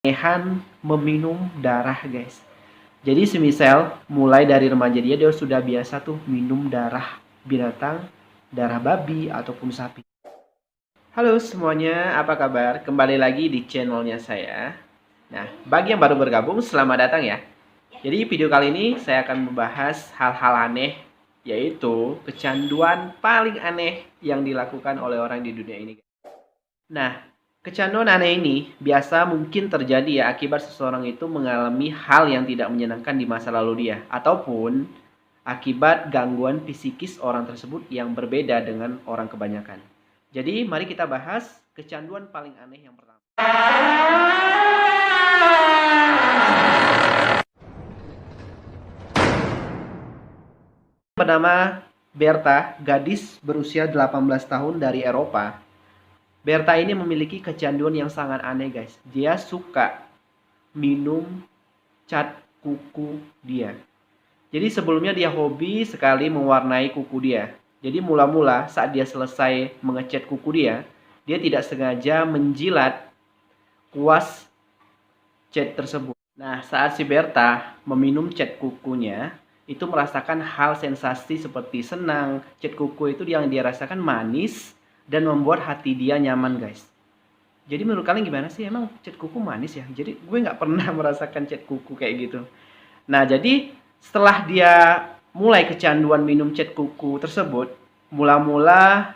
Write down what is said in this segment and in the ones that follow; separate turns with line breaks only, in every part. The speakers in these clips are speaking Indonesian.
keanehan meminum darah, guys. Jadi semisal mulai dari remaja dia sudah biasa tuh minum darah binatang, darah babi ataupun sapi. Halo semuanya, apa kabar? Kembali lagi di channelnya saya. Nah, bagi yang baru bergabung, selamat datang ya. Jadi video kali ini saya akan membahas hal-hal aneh, yaitu kecanduan paling aneh yang dilakukan oleh orang di dunia ini. Nah, kecanduan aneh ini biasa mungkin terjadi ya akibat seseorang itu mengalami hal yang tidak menyenangkan di masa lalu dia, ataupun akibat gangguan psikis orang tersebut yang berbeda dengan orang kebanyakan. Jadi mari kita bahas kecanduan paling aneh yang pertama. Bernama Berta, gadis berusia 18 tahun dari Eropa. Berta ini memiliki kecanduan yang sangat aneh, guys. Dia suka minum cat kuku dia. Jadi sebelumnya dia hobi sekali mewarnai kuku dia. Jadi mula-mula saat dia selesai mengecat kuku dia tidak sengaja menjilat kuas cat tersebut. Nah, saat si Berta meminum cat kukunya, itu merasakan hal sensasi seperti senang. Cat kuku itu yang dia rasakan manis dan membuat hati dia nyaman, guys. Jadi menurut kalian gimana sih? Emang cat kuku manis ya? Jadi gue nggak pernah merasakan cat kuku kayak gitu. Nah, jadi setelah dia mulai kecanduan minum cat kuku tersebut, mula-mula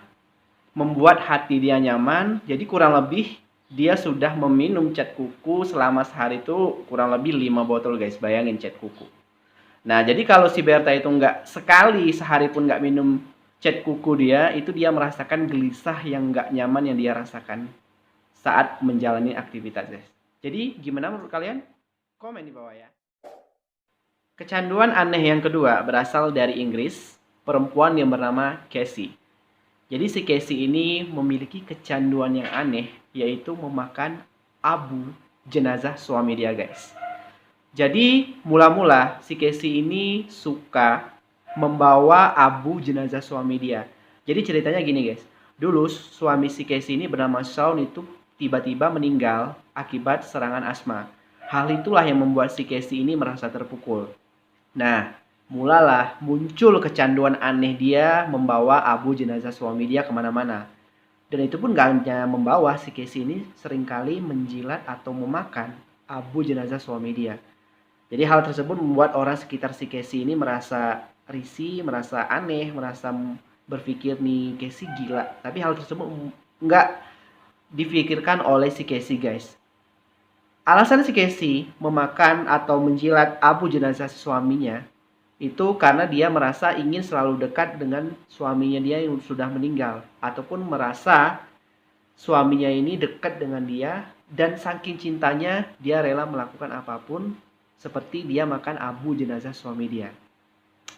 membuat hati dia nyaman. Jadi kurang lebih dia sudah meminum cat kuku selama sehari itu kurang lebih 5 botol, guys. Bayangin cat kuku. Nah, jadi kalau si Berta itu nggak sekali sehari pun nggak minum cat kuku dia, itu dia merasakan gelisah yang nggak nyaman yang dia rasakan saat menjalani aktivitas, guys. Jadi gimana menurut kalian? Komen di bawah ya. Kecanduan aneh yang kedua berasal dari Inggris, perempuan yang bernama Casey. Jadi si Casey ini memiliki kecanduan yang aneh, yaitu memakan abu jenazah suami dia, guys. Jadi mula-mula si Casey ini suka membawa abu jenazah suami dia. Jadi ceritanya gini, guys. Dulu suami si Casey ini bernama Shawn itu tiba-tiba meninggal akibat serangan asma. Hal itulah yang membuat si Casey ini merasa terpukul. Nah, mulalah muncul kecanduan aneh dia membawa abu jenazah suami dia kemana-mana. Dan itu pun gak hanya membawa, si Casey ini seringkali menjilat atau memakan abu jenazah suami dia. Jadi hal tersebut membuat orang sekitar si Casey ini merasa risih, merasa aneh, merasa berpikir nih Casey gila. Tapi hal tersebut nggak dipikirkan oleh si Casey, guys. Alasan si Casey memakan atau menjilat abu jenazah suaminya itu karena dia merasa ingin selalu dekat dengan suaminya dia yang sudah meninggal, ataupun merasa suaminya ini dekat dengan dia, dan saking cintanya dia rela melakukan apapun seperti dia makan abu jenazah suami dia.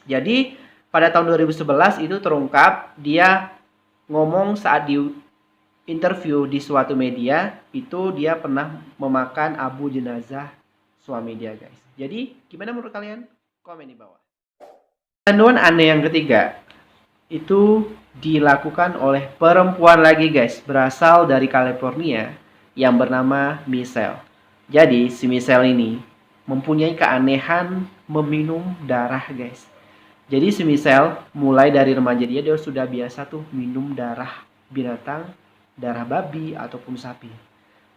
Jadi pada tahun 2011 itu terungkap, dia ngomong saat di interview di suatu media, itu dia pernah memakan abu jenazah suami dia, guys. Jadi gimana menurut kalian? Komen di bawah. Kecanduan aneh yang ketiga itu dilakukan oleh perempuan lagi, guys, berasal dari California yang bernama Michelle. Jadi si Michelle ini mempunyai keanehan meminum darah, guys. Jadi si Michelle mulai dari remaja dia sudah biasa tuh minum darah binatang, darah babi ataupun sapi.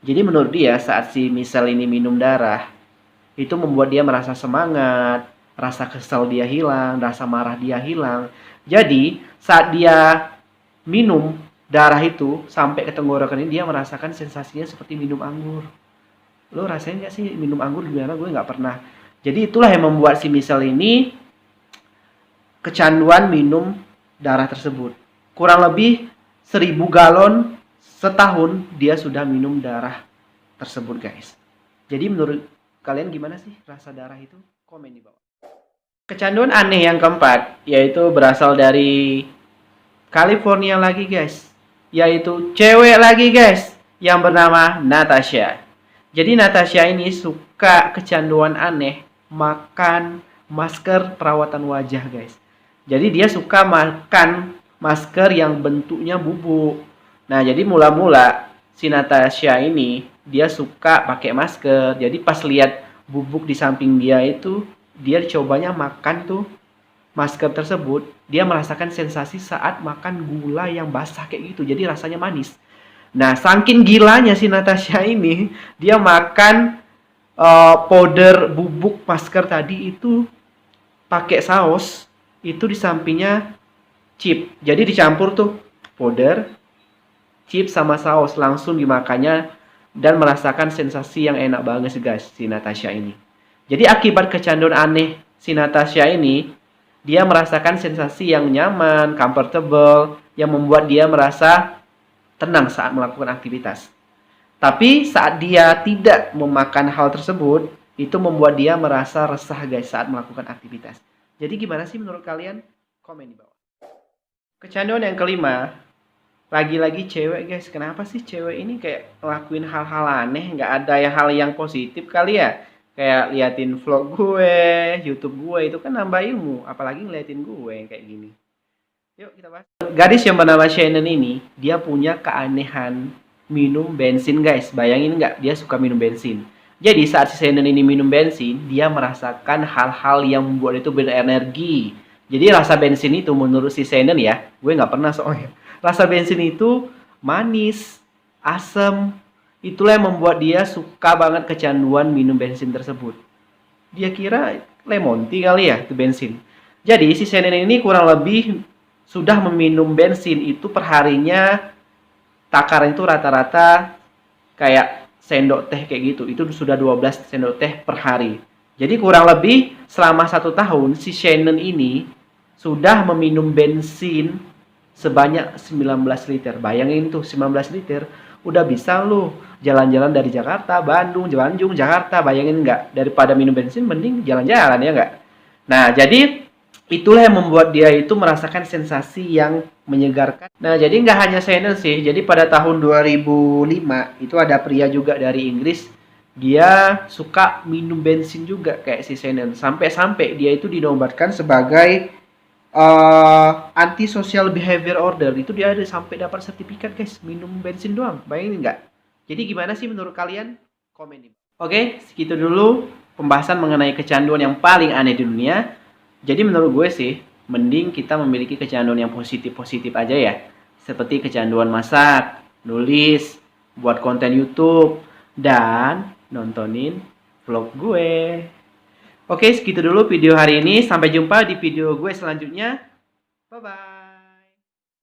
Jadi menurut dia saat si Michelle ini minum darah, itu membuat dia merasa semangat, rasa kesal dia hilang, rasa marah dia hilang. Jadi saat dia minum darah itu sampai ke tenggorokan ini, dia merasakan sensasinya seperti minum anggur. Lo rasain gak sih minum anggur gimana? Gue gak pernah. Jadi itulah yang membuat si Michelle ini kecanduan minum darah tersebut. Kurang lebih 1000 galon setahun dia sudah minum darah tersebut, guys. Jadi menurut kalian gimana sih rasa darah itu? Komen di bawah. Kecanduan aneh yang keempat yaitu berasal dari California lagi, guys. Yaitu cewek lagi, guys, yang bernama Natasha. Jadi Natasha ini suka kecanduan aneh makan masker perawatan wajah, guys. Jadi dia suka makan masker yang bentuknya bubuk. Nah, jadi mula-mula si Natasha ini dia suka pakai masker. Jadi pas lihat bubuk di samping dia itu, dia cobanya makan tuh masker tersebut, dia merasakan sensasi saat makan gula yang basah kayak gitu. Jadi rasanya manis. Nah, saking gilanya si Natasha ini, dia makan powder bubuk masker tadi itu pakai saus, itu di sampingnya chip. Jadi dicampur tuh powder, chip sama saus langsung dimakannya dan merasakan sensasi yang enak banget sih guys si Natasha ini. Jadi akibat kecanduan aneh si Natasha ini, dia merasakan sensasi yang nyaman, comfortable, yang membuat dia merasa tenang saat melakukan aktivitas. Tapi saat dia tidak memakan hal tersebut, itu membuat dia merasa resah guys saat melakukan aktivitas. Jadi gimana sih menurut kalian? Komen di bawah. Kecanduan yang kelima, lagi-lagi cewek guys. Kenapa sih cewek ini kayak ngelakuin hal-hal aneh? Nggak ada hal yang positif kali ya? Kayak liatin vlog gue, YouTube gue, itu kan nambah ilmu. Apalagi ngeliatin gue kayak gini. Yuk kita bahas. Gadis yang bernama Shannon ini, dia punya keanehan minum bensin guys. Bayangin nggak, dia suka minum bensin. Jadi saat si Shannon ini minum bensin, dia merasakan hal-hal yang membuat itu berenergi. Jadi rasa bensin itu menurut si Shannon ya, gue nggak pernah soalnya. Rasa bensin itu manis, asam. Itulah yang membuat dia suka banget kecanduan minum bensin tersebut. Dia kira lemon tea kali ya itu bensin. Jadi si Shannon ini kurang lebih sudah meminum bensin itu perharinya, takaran itu rata-rata kayak sendok teh kayak gitu. Itu sudah 12 sendok teh per hari. Jadi kurang lebih selama 1 tahun si Shannon ini sudah meminum bensin sebanyak 19 liter. Bayangin tuh 19 liter. Udah bisa lu jalan-jalan dari Jakarta, Bandung, Jakarta. Bayangin nggak? Daripada minum bensin mending jalan-jalan ya nggak? Nah jadi itulah yang membuat dia itu merasakan sensasi yang menyegarkan. Nah jadi nggak hanya Shannon sih. Jadi pada tahun 2005 itu ada pria juga dari Inggris. Dia suka minum bensin juga kayak si Shannon. Sampai-sampai dia itu dinobatkan sebagai anti-social behavior order. Itu dia ada sampai dapat sertifikat guys, minum bensin doang. Bayangin nggak? Jadi gimana sih menurut kalian? Komen di bawah. Oke, segitu dulu pembahasan mengenai kecanduan yang paling aneh di dunia. Jadi menurut gue sih, mending kita memiliki kecanduan yang positif-positif aja ya. Seperti kecanduan masak, nulis, buat konten YouTube, dan nontonin vlog gue. Oke, segitu dulu video hari ini. Sampai jumpa di video gue selanjutnya. Bye-bye.